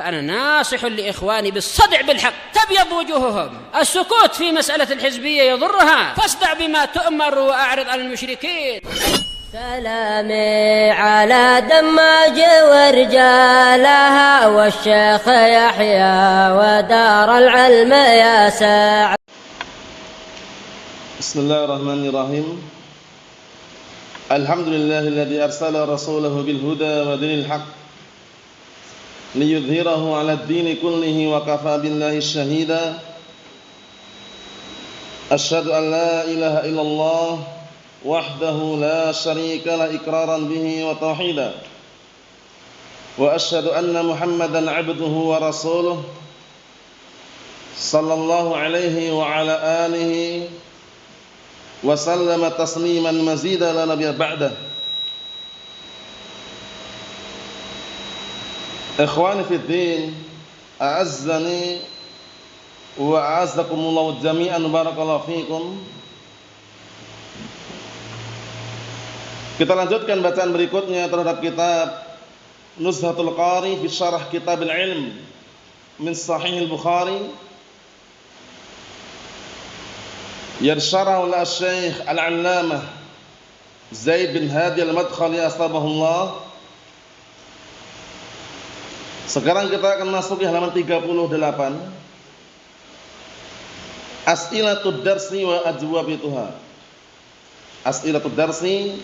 فأنا ناصح لإخواني بالصدع بالحق تبيض وجوههم. السكوت في مسألة الحزبية يضرها، فاصدع بما تؤمر وأعرض عن المشركين. سلامي على دماج ورجالها والشيخ يحيى ودار العلم يا ساعد. بسم الله الرحمن الرحيم. الحمد لله الذي أرسل رسوله بالهدى ودين الحق ليظهره على الدين كله وكفى بالله شهيدا. أشهد أن لا إله إلا الله وحده لا شريك له إقرارا به وتوحيدا، وأشهد أن محمدا عبده ورسوله صلى الله عليه وعلى آله وسلم تسليما مزيدا لا نبي بعده. إخواني في الدين، أعزني وأعزكم الله جميعا، barakallahu fikum. Kita lanjutkan bacaan berikutnya terhadap kitab Nuzhatul Qari fi Syarah Kitab al-Ilm min Sahih al-Bukhari yarsyarahu al-Syekh al-Allamah Zaid bin Hadi al-Madkhali astabahullah. Sekarang kita akan masuk di halaman 38. As'ilatud darsi wa ajwabituha. As'ilatud darsi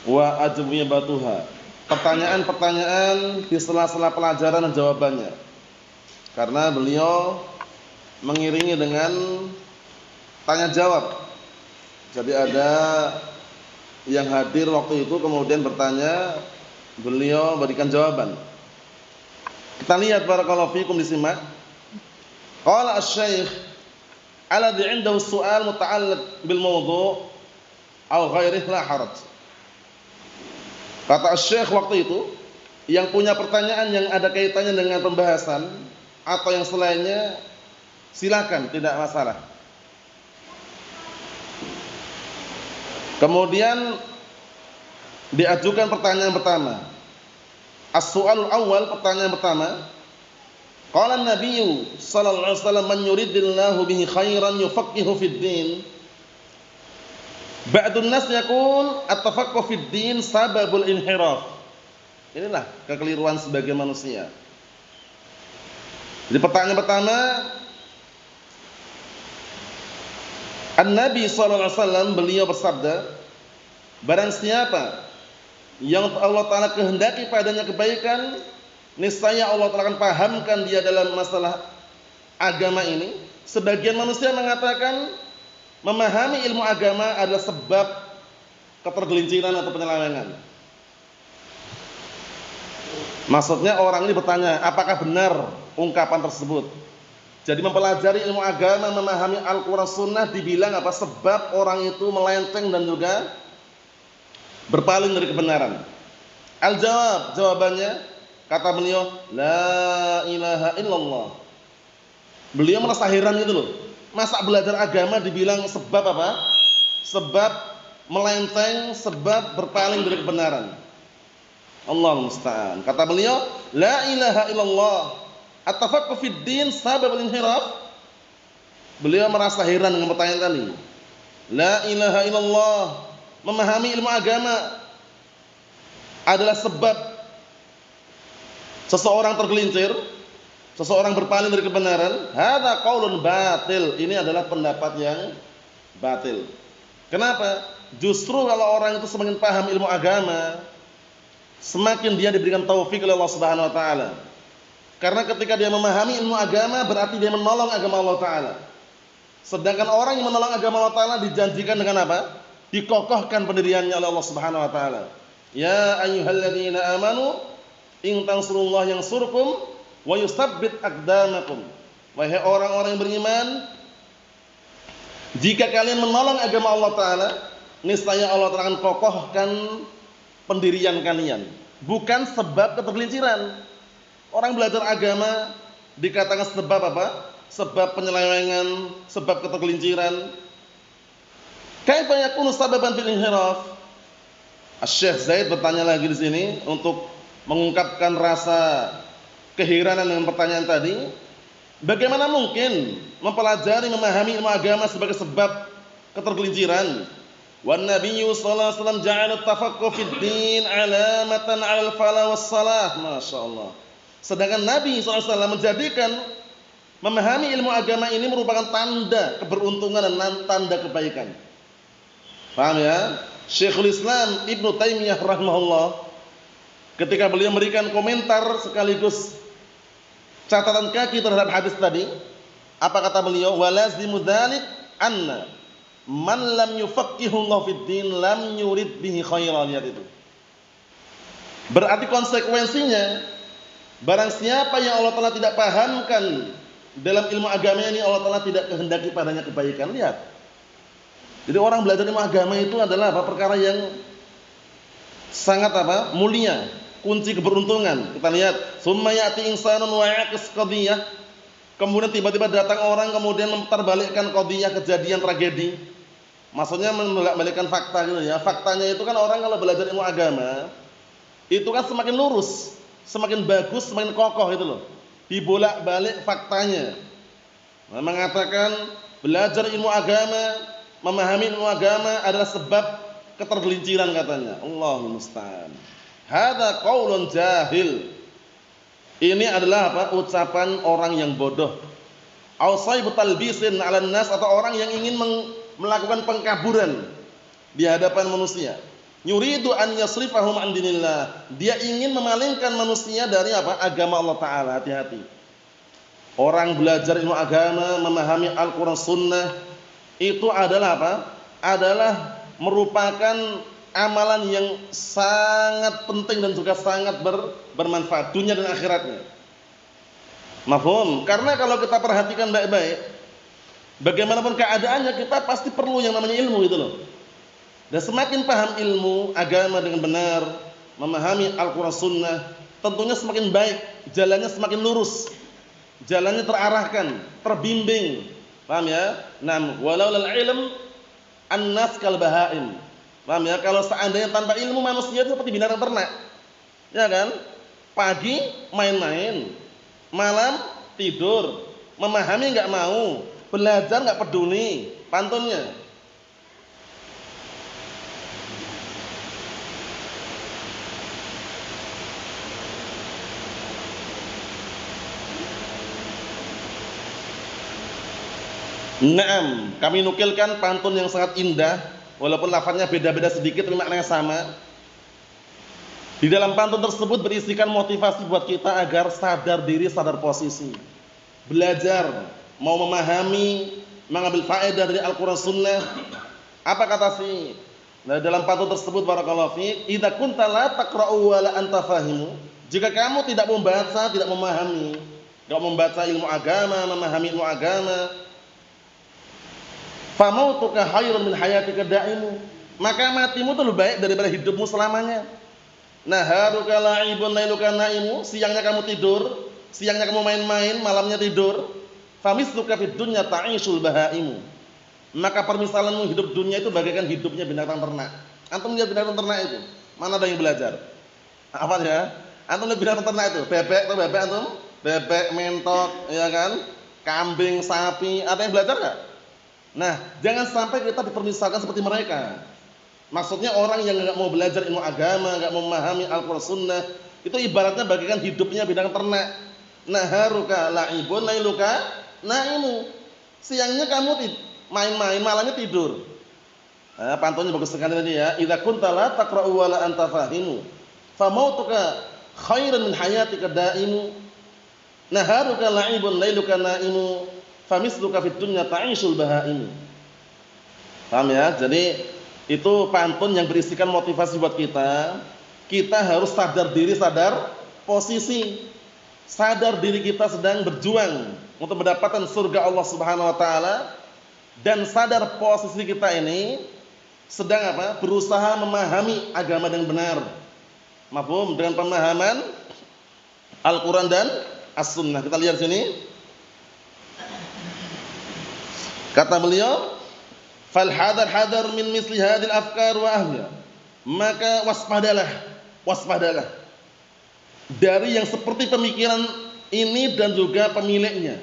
wa ajwabituha. Pertanyaan-pertanyaan di sela-sela pelajaran dan jawabannya. Karena beliau mengiringi dengan tanya jawab. Jadi ada yang hadir waktu itu kemudian bertanya, beliau berikan jawaban. Kita lihat barakallahu fikum, disimak. Qala asy-syekh alladhi 'indahu su'al muta'alliq bil mawdu' aw ghairihi la haraj. Kata asy-syekh waktu itu, yang punya pertanyaan yang ada kaitannya dengan pembahasan atau yang selainnya silakan, tidak masalah. Kemudian diajukan pertanyaan pertama. As-su'alul awal, pertanyaan pertama. Qala an-nabiyyu sallallahu alaihi wasallam man yuridillahu bihi khairan yufaqihu fid din. Ba'dun nas yaqul at-tafaqquh fid din sababul inhiraf. Inilah kekeliruan sebagian manusia. Jadi pertanyaan pertama, An-Nabi sallallahu alaihi wasallam beliau bersabda, barang siapa yang Allah Ta'ala kehendaki padanya kebaikan, niscaya Allah Ta'ala akan pahamkan dia dalam masalah agama ini. Sebagian manusia mengatakan memahami ilmu agama adalah sebab ketergelinciran atau penyelewengan. Maksudnya orang ini bertanya, apakah benar ungkapan tersebut? Jadi mempelajari ilmu agama, memahami Al-Quran Sunnah dibilang apa? Sebab orang itu melenceng dan juga berpaling dari kebenaran. Al-jawab, jawabannya kata beliau, la ilaha illallah. Beliau merasa heran gitu loh. Masa belajar agama dibilang sebab apa? Sebab melenceng, sebab berpaling dari kebenaran. Allahul musta'an. Kata beliau, la ilaha illallah. At-tafaqquh fid din sababul inhiraf. Beliau merasa heran dengan pertanyaan tadi. La ilaha illallah, memahami ilmu agama adalah sebab seseorang tergelincir, seseorang berpaling dari kebenaran. Hadza qaulun batil. Ini adalah pendapat yang batil. Kenapa? Justru kalau orang itu semakin paham ilmu agama, semakin dia diberikan taufik oleh Allah Subhanahu wa taala. Karena ketika dia memahami ilmu agama berarti dia menolong agama Allah Ta'ala. Sedangkan orang yang menolong agama Allah Ta'ala dijanjikan dengan apa? Dikokohkan pendiriannya oleh Allah Subhanahu wa taala. Ya ayyuhalladzina amanu in tansurullaha yansurkum wa yutsabbit aqdamakum. Wahai orang-orang yang beriman, jika kalian menolong agama Allah Ta'ala, niscaya Allah Ta'ala akan kokohkan pendirian kalian, bukan sebab ketergelinciran. Orang belajar agama dikatakan sebab apa? Sebab penyelewengan, sebab ketergelinciran. Kaifa yakunu sababan fil inhiraf? Asy-Syaikh Zaid bertanya lagi di sini untuk mengungkapkan rasa keheranan dengan pertanyaan tadi. Bagaimana mungkin mempelajari, memahami ilmu agama sebagai sebab ketergelinciran? Wan Nabiyyu sallallahu alaihi wasallam ja'ala tafaqquh fid din 'alamatan 'alal falah was salah. Masyaallah. Sedangkan Nabi sallallahu alaihi wasallam menjadikan memahami ilmu agama ini merupakan tanda keberuntungan dan tanda kebaikan. Paham ya? Syekhul Islam Ibnu Taimiyah rahimahullah ketika beliau memberikan komentar sekaligus catatan kaki terhadap hadis tadi, apa kata beliau? Walazimu dzalik anna man lam yufaqqihullahu fid din lam yurid bihi khairan. Lihat itu. Berarti konsekuensinya, barang siapa yang Allah Ta'ala tidak pahamkan dalam ilmu agama ini, Allah Ta'ala tidak kehendaki padanya kebaikan. Lihat. Jadi orang belajar ilmu agama itu adalah perkara yang sangat mulia, kunci keberuntungan. Kita lihat, summa ya'ti insanun wa ya'qis qadhiyah. Kemudian tiba-tiba datang orang kemudian memperbalikkan qadhiyah, kejadian tragedi. Maksudnya membalikkan fakta gitu ya. Faktanya itu kan orang kalau belajar ilmu agama itu kan semakin lurus, semakin bagus, semakin kokoh itu loh. Dibolak-balik faktanya. Mengatakan belajar ilmu agama, memahami ilmu agama adalah sebab ketergelinciran katanya. Allahul musta'an. Hadza qaulun jahil. Ini adalah ucapan orang yang bodoh. Au saibu talbisin 'alan nas, atau orang yang ingin melakukan pengkaburan di hadapan manusia. Yuridu an yasrifahum an dinillah. Dia ingin memalingkan manusia dari agama Allah Ta'ala. Hati-hati. Orang belajar ilmu agama, memahami Al-Quran Sunnah, itu adalah adalah merupakan amalan yang sangat penting dan juga sangat bermanfaat dunia dan akhiratnya. Mafhum? Karena kalau kita perhatikan baik-baik, bagaimanapun keadaannya, kita pasti perlu yang namanya ilmu gitu loh. Dan semakin paham ilmu agama dengan benar, memahami Al-Quran Sunnah, tentunya semakin baik, jalannya semakin lurus, jalannya terarahkan, terbimbing. Paham ya? Nam walaulal ilm annas kal bahaim. Paham ya? Kalau seandainya tanpa ilmu, manusia itu seperti binatang ternak. Ya kan? Pagi main-main, malam tidur, memahami enggak mau, belajar enggak peduli, pantunnya. Naam, kami nukilkan pantun yang sangat indah, walaupun lafaznya beda-beda sedikit tapi maknanya sama. Di dalam pantun tersebut berisikan motivasi buat kita agar sadar diri, sadar posisi. Belajar, mau memahami, mengambil faedah dari Al-Quran Sunnah. Apa kata si? Nah, dalam pantun tersebut barakallahu fiik, idza kunta la taqra'u wa la anta fahimu. Jika kamu tidak membaca, tidak memahami, enggak membaca ilmu agama, memahami ilmu agama, famautuka khairun min hayatika da'imu, maka matimu itu lebih baik daripada hidupmu selamanya. Naharuka la'ibun lailuka na'imu, siangnya kamu tidur, siangnya kamu main-main, malamnya tidur. Famisluka fid dunya ta'isul bahaimu, maka permisalanmu hidup dunia itu bagaikan hidupnya binatang ternak. Antum lihat binatang ternak itu, mana ada yang belajar? Apa ya? Antum lihat binatang ternak itu, bebek atau bebek antum? Bebek, mentok, ya kan? Kambing, sapi, ada yang belajar enggak? Nah, jangan sampai kita dipermisalkan seperti mereka. Maksudnya orang yang enggak mau belajar ilmu agama, enggak mau memahami Al-Quran Sunnah, itu ibaratnya bagaikan hidupnya binatang ternak. Naharuka la'ibun lailuka na'imu, siangnya kamu main-main, malamnya tidur. Nah, pantunnya bagus sekali tadi ya. Idza kunta la taqra'u wa la anta fahimu, famautuka khairun min hayatika da'imu. Naharuka la'ibun lailuka na'imu, famisluka fid dunya ta'isul bahaimu. Paham ya? Jadi itu pantun yang berisikan motivasi buat kita. Kita harus sadar diri, sadar posisi. Sadar diri kita sedang berjuang untuk mendapatkan surga Allah Subhanahu wa taala, dan sadar posisi kita ini sedang berusaha memahami agama dengan benar. Mafhum? Dengan pemahaman Al-Qur'an dan As-Sunnah. Kita lihat sini. Kata beliau, fal hadar min misli hadhil afkar wa ahliha. Maka waspadalah dari yang seperti pemikiran ini dan juga pemiliknya.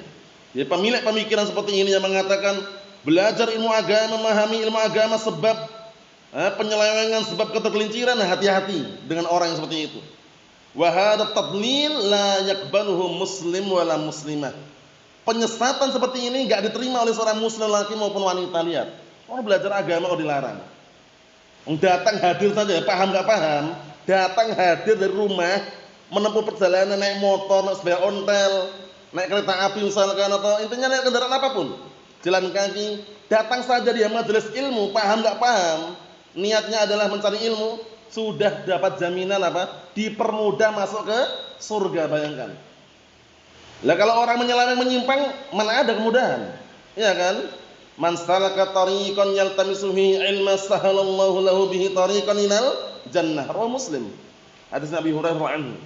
Ya, pemilik pemikiran seperti ini yang mengatakan belajar ilmu agama, memahami ilmu agama sebab penyelewengan, sebab ketergelinciran, hati-hati dengan orang yang seperti itu. Wa hadha tadlil la yaqbaluhu muslim wala muslimah. Penyesatan seperti ini enggak diterima oleh seorang muslim laki maupun wanita. Lihat, orang belajar agama kok dilarang. Datang hadir saja, paham enggak paham, datang hadir dari rumah, menempuh perjalanan naik motor, naik sepeda ontel, naik kereta api misalkan, atau intinya naik kendaraan apapun, jalan kaki, datang saja dia majelis ilmu, paham enggak paham, niatnya adalah mencari ilmu, sudah dapat jaminan apa? Dipermudah masuk ke surga. Bayangkan. Lah kalau orang menyeleweng menyimpang, mana ada kemudahan? Iya kan? Man salaka tariqan yaltamisu fihi ilma sahalallahu lahu bihi tariqan ilal jannah. Rawahu Muslim. Hadis Nabi Hurairah anhu.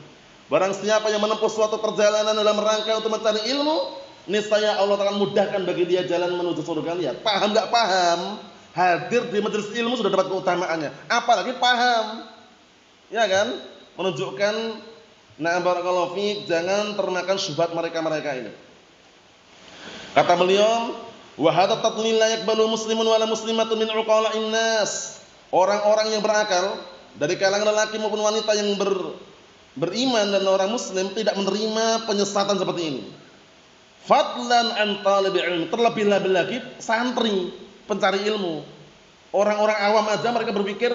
Barang siapa yang menempuh suatu perjalanan dalam rangka untuk mencari ilmu, niscaya Allah akan mudahkan bagi dia jalan menuju surga. Lihat, paham enggak paham? Hadir di majelis ilmu sudah dapat keutamaannya, apalagi paham. Ya kan? Menunjukkan na'am barakallahu fiik, jangan termakan syubhat mereka-mereka ini. Kata beliau, wa hadza tadlil la yaqbalu muslimun wala muslimatun min uqala'in nas. Orang-orang yang berakal dari kalangan lelaki maupun wanita yang beriman dan orang muslim tidak menerima penyesatan seperti ini. Fadlan an talibil ilmi, terlebih lagi santri pencari ilmu. Orang-orang awam aja mereka berpikir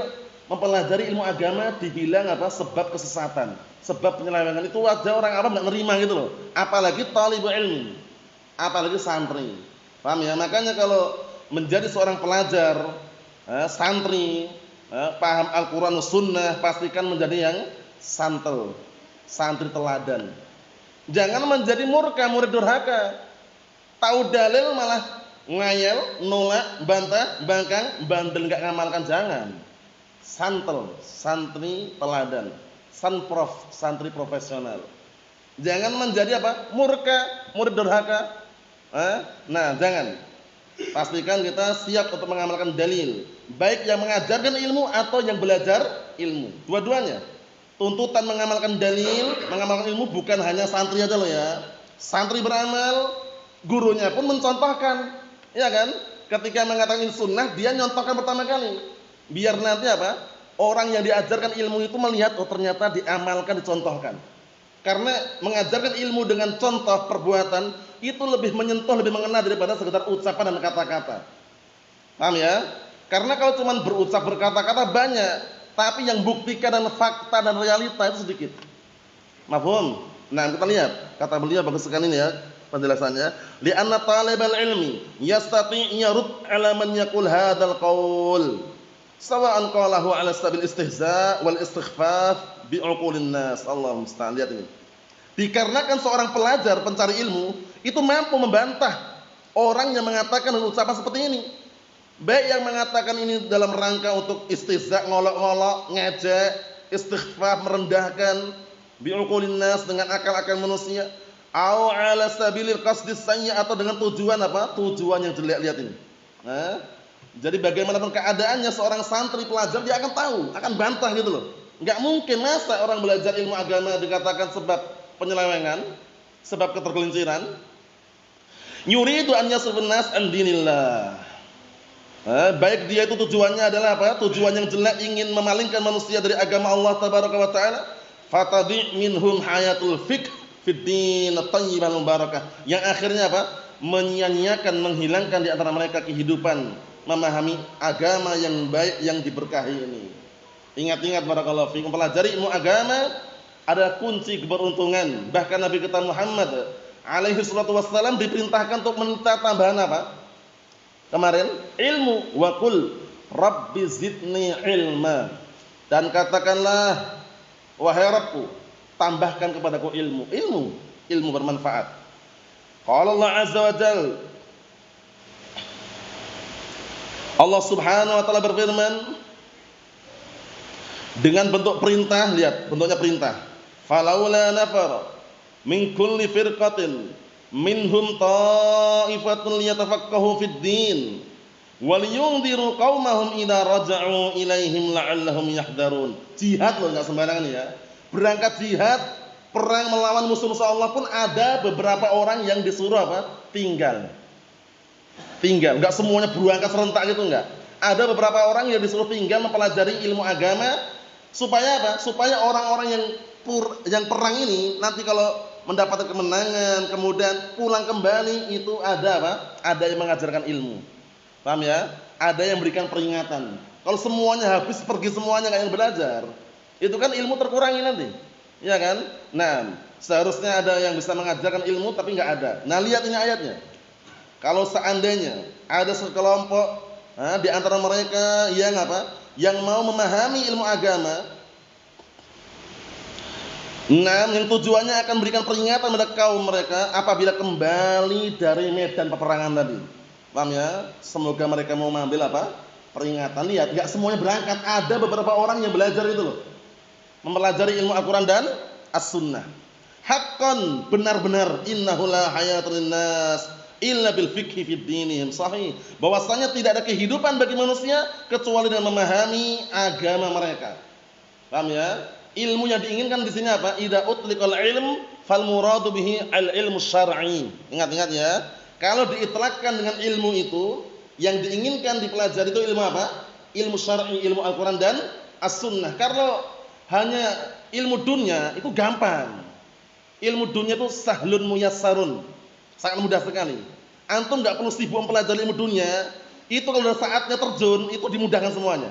mempelajari ilmu agama dibilang apa? Sebab kesesatan, sebab penyelewengan. Itu aja orang awam enggak nerima gitu loh. Apalagi talibul ilmi, apalagi santri. Paham ya? Makanya kalau menjadi seorang pelajar, santri, paham Al-Qur'an Sunnah, pastikan menjadi yang santel, santri teladan. Jangan menjadi murka, murid durhaka. Tahu dalil malah ngayal, nolak, bantah, bangkang, bandel, enggak ngamalkan. Jangan. Santel, santri teladan, sanprof, santri profesional. Jangan menjadi apa? Murka, murid durhaka. Nah, jangan. Pastikan kita siap untuk mengamalkan dalil, baik yang mengajarkan ilmu atau yang belajar ilmu. Dua-duanya. Tuntutan mengamalkan dalil, mengamalkan ilmu bukan hanya santri aja loh ya. Santri beramal, gurunya pun mencontohkan. Ya kan? Ketika mengatakan ini sunnah, dia nyontohkan pertama kali. Biar nanti apa? Orang yang diajarkan ilmu itu melihat, oh ternyata diamalkan, dicontohkan. Karena mengajarkan ilmu dengan contoh perbuatan itu lebih menyentuh, lebih mengena daripada sekedar ucapan dan kata-kata. Paham ya? Karena kalau cuma berucap, berkata-kata banyak, tapi yang buktikan dan fakta dan realita itu sedikit. Mafhum? Nah, kita lihat kata beliau bagus sekali ini ya penjelasannya. Li'anna talibal ilmi yastati' yarud 'ala man yaqul hadzal qaul. Sawa'an qalahu 'ala sabil istihza' wal istighfaf bi'uqulin nas. Allahu musta'an. Lihat ini. Dikarenakan seorang pelajar pencari ilmu itu mampu membantah orang yang mengatakan ucapan seperti ini. Baik yang mengatakan ini dalam rangka untuk istihza', ngolok-ngolok, ngejek, istighfaf, merendahkan, bi'uqulin nas, dengan akal-akal manusia, au 'ala sabilil qasdis sayyi', atau dengan tujuan apa? Tujuan yang jelek. Lihat ini. Jadi bagaimanapun keadaannya seorang santri pelajar dia akan tahu, akan bantah gitu loh. Enggak mungkin masa orang belajar ilmu agama dikatakan sebab penyelewengan, sebab ketergelinciran. Yuridu an yasrifun nas an dinillah. Baik dia itu tujuannya adalah apa? Tujuan yang jelek, ingin memalingkan manusia dari agama Allah tabaraka wa taala. Fatadi minhum hayatul fiqh fid din at-thayyibah mubarakah. Yang akhirnya apa? Menyia-nyiakan, menghilangkan di antara mereka kehidupan memahami agama yang baik yang diberkahi ini. Ingat-ingat barakallahu fikum, pelajari ilmu agama ada kunci keberuntungan. Bahkan Nabi kita Muhammad alaihi salatu wassalam diperintahkan untuk minta tambahan apa? Kemarin ilmu, wa qul rabbi zidni ilma, dan katakanlah wahai Rabbku tambahkan kepadaku ilmu bermanfaat. Qala Allah azza wa jalla, Allah subhanahu wa ta'ala berfirman dengan bentuk perintah. Lihat bentuknya perintah. Falaula nafar min kulli firqatin minhum ta'ifatun liyatafaqahu fid din waliyundiru qaumahum idza raja'u ilaihim la'allahum yahdharun. Jihad loh, enggak sembarangan ya. Berangkat jihad perang melawan musuh-musuh Allah pun ada beberapa orang yang disuruh apa? Tinggal. Enggak semuanya berangkat serentak gitu enggak. Ada beberapa orang yang disuruh tinggal mempelajari ilmu agama supaya apa? Supaya orang-orang yang perang ini nanti kalau mendapatkan kemenangan, kemudian pulang kembali itu ada apa? Ada yang mengajarkan ilmu. Paham ya? Ada yang berikan peringatan. Kalau semuanya habis pergi semuanya enggak yang belajar, itu kan ilmu terkurangi nanti. Ya kan? Nah, seharusnya ada yang bisa mengajarkan ilmu tapi enggak ada. Nah, lihat ini ayatnya. Kalau seandainya ada sekelompok di antara mereka yang apa? Yang mau memahami ilmu agama, yang tujuannya akan memberikan peringatan pada kaum mereka apabila kembali dari medan peperangan tadi. Paham ya? Semoga mereka mau mengambil apa? Peringatan. Lihat, enggak semuanya berangkat. Ada beberapa orang yang belajar itu loh. Mempelajari ilmu Al-Qur'an dan As-Sunnah. Haqqan, benar-benar innahu la hayatul linnas illa bil fiqhi fid dinihim sahih. Bahwasanya tidak ada kehidupan bagi manusia kecuali dengan memahami agama mereka. Paham ya? Ilmu yang diinginkan di sini apa? Idza utliqal ilm fal muradu bihi al ilmu syar'i. Ingat-ingat ya. Kalau diitlakkan dengan ilmu itu, yang diinginkan dipelajari itu ilmu apa? Ilmu syar'i, ilmu Al-Qur'an dan As-Sunnah. Kalau hanya ilmu dunia itu gampang. Ilmu dunia itu sahlun muyassarun. Sangat mudah sekali. Antum enggak perlu sibuk mempelajari ilmu dunia, itu kalau sudah saatnya terjun itu dimudahkan semuanya.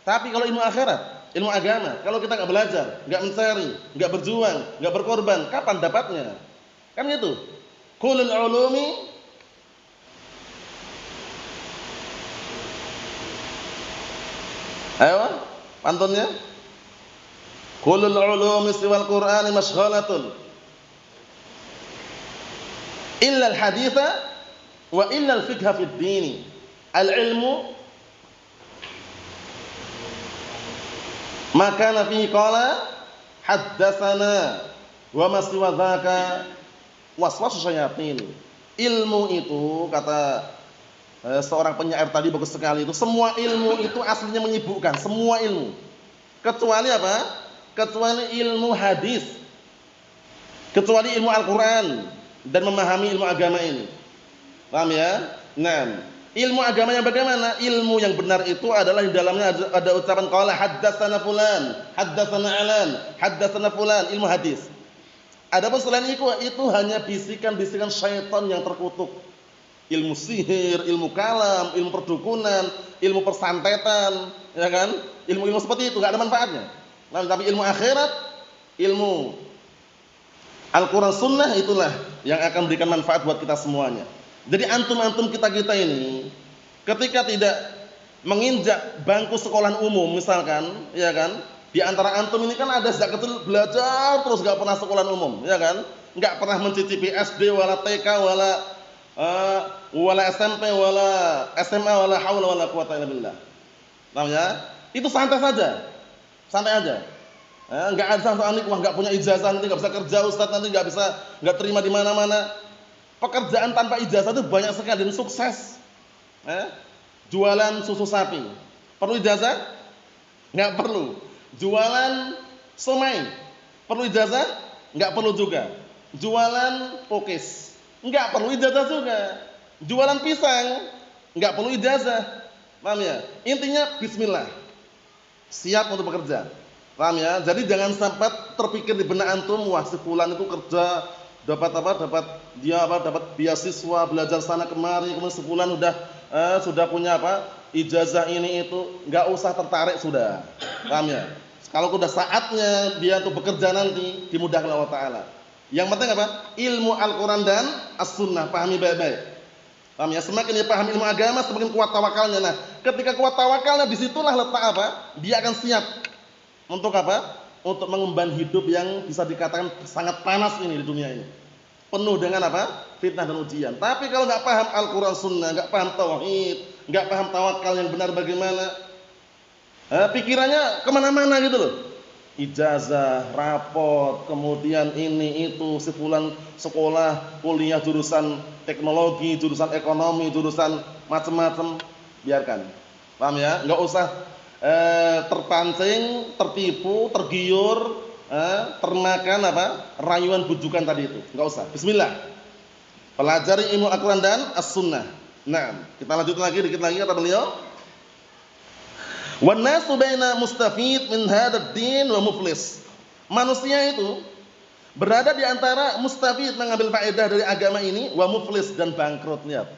Tapi kalau ilmu akhirat, ilmu agama, kalau kita enggak belajar, enggak mencari, enggak berjuang, enggak berkorban, kapan dapatnya? Kan gitu. Qulul ulumi ayo, pantunnya. Qulul ulumi siwal Qur'ani masyghalatun illa al-haditha wa illa al-fiqha fid din. Al-ilmu maka nafi qala haddatsana wa ma siwa dzaka waswasu syayatin. Ilmu itu kata seorang penyair tadi bagus sekali, itu semua ilmu itu aslinya menyibukkan, semua ilmu. Kecuali apa? Kecuali ilmu hadis. Kecuali ilmu Al-Qur'an dan memahami ilmu agama ini. Paham ya? Nah, ilmu agama yang bagaimana? Ilmu yang benar itu adalah di dalamnya ada ucapan qala haddatsana fulan, haddatsana alan, haddatsana fulan, ilmu hadis. Adapun selain itu hanya bisikan-bisikan syaitan yang terkutuk. Ilmu sihir, ilmu kalam, ilmu perdukunan, ilmu persantetan, ya kan? Ilmu-ilmu seperti itu enggak ada manfaatnya. Nah, tapi ilmu akhirat, ilmu Al-Qur'an Sunnah itulah yang akan memberikan manfaat buat kita semuanya. Jadi antum-antum kita-kita ini ketika tidak menginjak bangku sekolah umum misalkan, ya kan? Di antara antum ini kan ada sejak kecil belajar terus enggak pernah sekolah umum, ya kan? Enggak pernah mencicipi SD wala TK wala SMP wala SMA wala haula wala quwata illa billah. Namanya itu santai saja. Santai aja. Enggak ada soal nikah, enggak punya ijazah nanti enggak bisa kerja Ustaz, nanti enggak terima di mana-mana. Pekerjaan tanpa ijazah itu banyak sekali dan sukses. Jualan susu sapi. Perlu ijazah? Enggak perlu. Jualan somai. Perlu ijazah? Enggak perlu juga. Jualan pokis. Enggak perlu ijazah juga. Jualan pisang, enggak perlu ijazah. Paham ya? Intinya bismillah. Siap untuk bekerja. Paham ya? Jadi jangan sampai terpikir di benak antum, wah si fulan itu kerja dapat dapat beasiswa, belajar sana kemari, kemudian sebulan sudah punya ijazah ini itu, enggak usah tertarik sudah. Paham ya? Kalau sudah saatnya dia untuk bekerja nanti dimudahkan Allah taala. Yang penting apa? Ilmu Al-Qur'an dan As-Sunnah, pahami baik-baik. Paham ya? Semakin dia paham ilmu agama, semakin kuat tawakalnya. Nah, ketika kuat tawakalnya, disitulah letak apa? Dia akan siap untuk apa? Untuk mengemban hidup yang bisa dikatakan sangat panas ini di dunia ini. Penuh dengan apa? Fitnah dan ujian. Tapi kalau nggak paham Al-Qur'an Sunnah, nggak paham tauhid, nggak paham tawakal yang benar bagaimana, pikirannya kemana-mana gitu loh. Ijazah, rapot, kemudian ini itu, si fulan sekolah, kuliah jurusan teknologi, jurusan ekonomi, jurusan macam-macam, biarkan. Paham ya? Enggak usah terpancing, tertipu, tergiur termakan rayuan bujukan tadi itu. Enggak usah. Bismillah. Pelajari ilmu Al-Qur'an dan As-Sunnah. Nah, kita lanjut lagi dikit lagi kata beliau. Wan nasu baina mustafid min hadzal din wa muflis. Manusia itu berada di antara mustafid mengambil faedah dari agama ini wa muflis dan bangkrut. Lihat.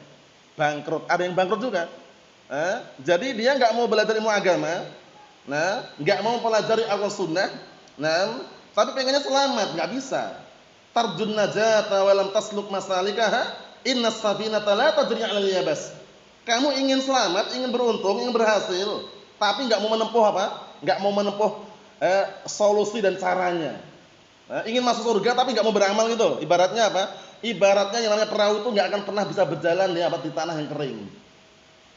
Bangkrut. Ada yang bangkrut juga. Jadi dia enggak mau belajar ilmu agama. Nah, enggak mau pelajari Al-Sunnah. Nah, tapi pengennya selamat, enggak bisa. Tarjun najata wa lam tasluk masalikaha innas safinata la tajri 'alal yabas. Kamu ingin selamat, ingin beruntung, ingin berhasil, tapi enggak mau menempuh Enggak mau menempuh solusi dan caranya. Ingin masuk surga tapi enggak mau beramal gitu. Ibaratnya Ibaratnya yang namanya perahu itu enggak akan pernah bisa berjalan di tanah yang kering.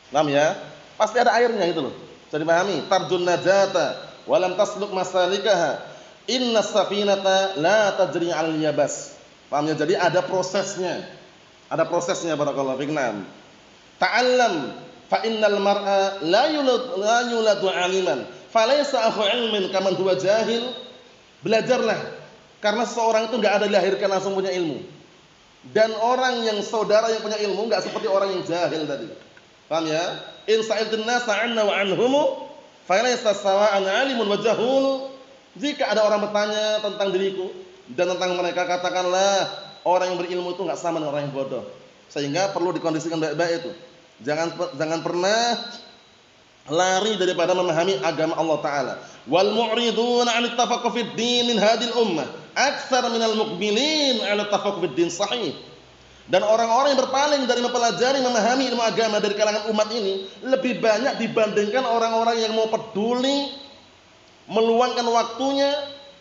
Paham ya? Pasti ada airnya gitu loh. Bisa dipahami? Tarjun najata wa lam tasluk masalikaha innas safinata la tajri 'alal yabas. Paham ya? Jadi ada prosesnya. Ada prosesnya barakallahu fikum. Ta'allam fa innal mar'a la yuladu 'aliman falaysa akhu 'ilmin kaman huwa jahil. Belajarlah karena seseorang itu enggak ada dilahirkan langsung punya ilmu. Dan orang yang saudara yang punya ilmu enggak seperti orang yang jahil tadi. Paham ya? In sa'iltun nasa 'anna wa 'anhum falaysa sawa'an 'alimun wa jahul. Jika ada orang bertanya tentang diriku dan tentang mereka, katakanlah orang yang berilmu itu enggak sama dengan orang yang bodoh. Sehingga perlu dikondisikan baik-baik itu. Jangan pernah lari daripada memahami agama Allah taala. Wal mu'riduna 'anit tafaqquh fid din min hadhil ummah aktsar minal muqbilin 'ala tafaqquh fid din sahih. Dan orang-orang yang berpaling dari mempelajari memahami ilmu agama dari kalangan umat ini lebih banyak dibandingkan orang-orang yang mau peduli meluangkan waktunya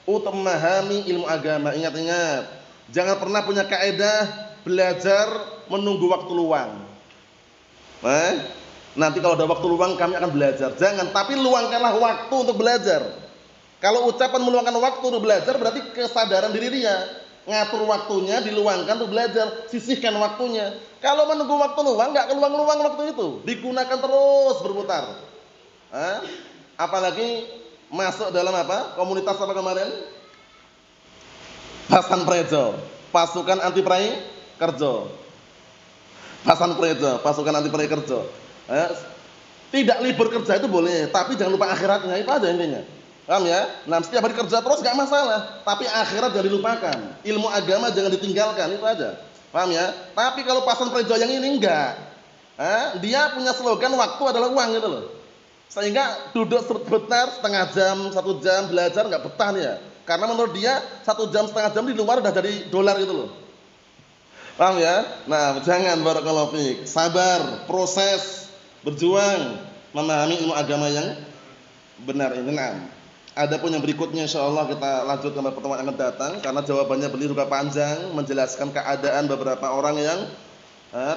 untuk memahami ilmu agama. Ingat-ingat, jangan pernah punya kaidah belajar menunggu waktu luang. Nanti kalau ada waktu luang kami akan belajar. Jangan, tapi luangkanlah waktu untuk belajar. Kalau ucapan meluangkan waktu untuk belajar berarti kesadaran diri dia. Ngatur waktunya, diluangkan untuk belajar, sisihkan waktunya. Kalau menunggu waktu luang, enggak keluang-luang waktu itu. Digunakan terus berputar. Apalagi masuk dalam komunitas kemarin? Pasan Prejo, pasukan anti prai kerja. Pasan Prejo, pasukan anti prai kerja. Tidak libur kerja itu boleh, tapi jangan lupa akhiratnya, itu aja intinya. Paham ya? Nah, setiap hari kerja terus enggak masalah, tapi akhirat jangan dilupakan. Ilmu agama jangan ditinggalkan, itu aja. Paham ya? Tapi kalau Pasan Prejo yang ini enggak. Dia punya slogan waktu adalah uang gitu loh. Sehingga duduk sebentar, setengah jam, 1 jam belajar enggak betah nih ya. Karena menurut dia 1 jam, setengah jam di luar udah jadi dolar gitu loh. Paham ya? Nah, jangan, barakallahu fiik. Sabar, proses, berjuang memahami ilmu agama yang benar ini. Nah, adapun yang berikutnya insyaallah kita lanjutkan pada pertemuan yang akan datang karena jawabannya beliau juga panjang menjelaskan keadaan beberapa orang yang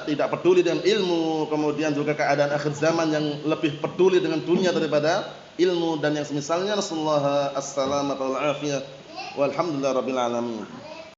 tidak peduli dengan ilmu, kemudian juga keadaan akhir zaman yang lebih peduli dengan dunia daripada ilmu dan yang semisalnya. Rasulullah as-salamatu wal afiyah walhamdulillahirabbil alamin.